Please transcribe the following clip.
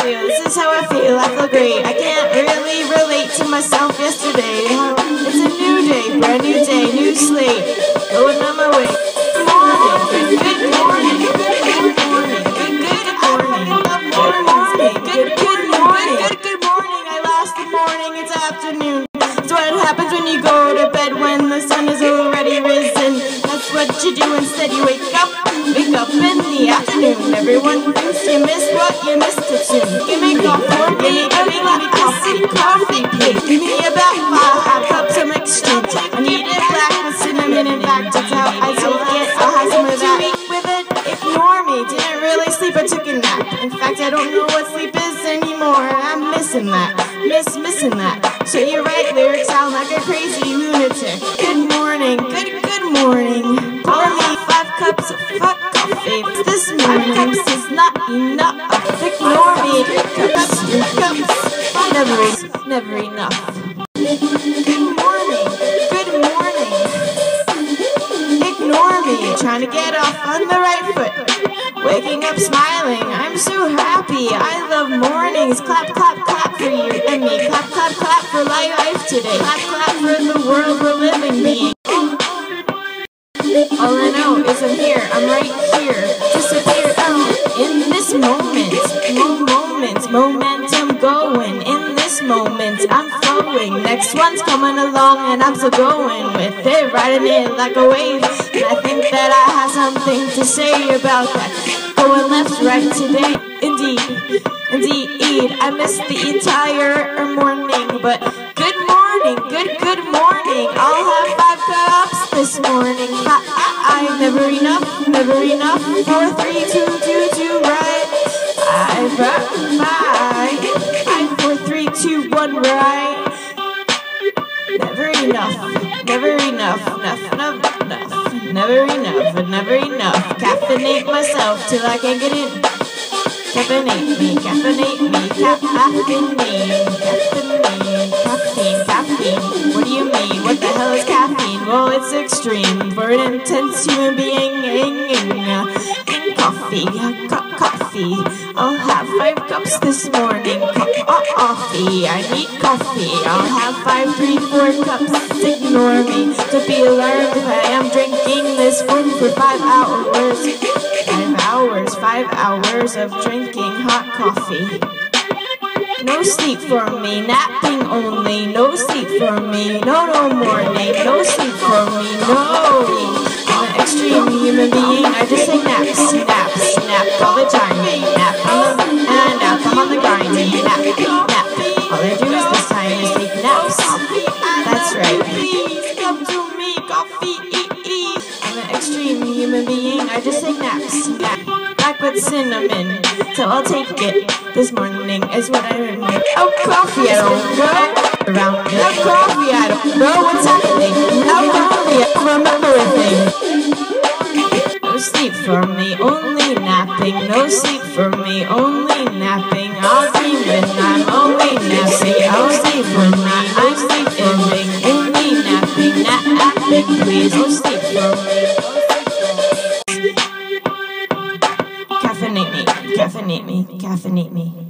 This is how I feel, I feel great. I can't really relate to myself yesterday. It's a new day, brand new day, new slate. Going on my way. Good morning, good morning, good morning, good morning. I lost the morning, it's afternoon. It's what happens when you go to bed when the sun is already risen. That's what you do instead, you wake up in the afternoon. Everyone thinks you missed what you missed it soon. Give me coffee, give me coffee, please. Give me about 5 cups of mixed drink. I need it black with cinnamon, in fact, that's how I take it. I'll have some of that. With it, ignore me, didn't really sleep, I took a nap. In fact, I don't know what sleep is anymore. I'm missing that, missing that. So you write lyrics, sound like a crazy lunatic. Good morning, good morning. Only 5 cups of hot coffee this morning. 5 cups is not enough. Ignore me. 3 cups, never enough. Good morning, ignore me. Trying to get off on the right foot. Waking up smiling, I'm so happy. I love mornings. Clap, clap, clap for you and me. Clap, clap, clap for life today. Clap, clap for the world we're living being. All I know is I'm here, I'm right here. Disappear in this moment. Momentum going. In this moment, I'm flowing. Next one's coming along and I'm still going with it. Riding it like a wave. And I think that I have something to say about that. Going left, right today. Indeed, I missed the entire morning. But good morning, good morning. I'll have 5 cups this morning. Never enough. 4, 3, 2, 2, right. 5, 4, 3, 2, 1, right. Never enough. Caffeinate myself till I can't get in. Caffeinate me. Caffeine. What do you mean? What the hell is caffeine? Well, it's extreme for an intense human being. Coffee. I'll have 5 cups this morning. Coffee. I need coffee. I'll have 5, 3, 4 cups. Ignore me. Don't be alarmed if I am drinking this food for 5 hours. 5 hours of drinking hot coffee. No sleep for me, napping only. No sleep for me, no morning. No sleep for me, no. I'm an extreme human being. I just say naps all the time. Nap, and I nap. I'm on the grind. Nap. All I do is this time is take naps. That's right. Please come to me, coffee. I'm an extreme human being. I just say naps. Black with cinnamon, so I'll take it. This morning is what I remember. Oh, coffee, I don't go around it. Oh, coffee, I don't know what's happening. Oh, coffee, I don't remember a thing. No sleep for me, only napping. No sleep for me, only napping. I'll dream and I'm only napping. I'll sleep for me, no sleep for me, only napping. Napping, please, no sleep for me. Caffeinate me.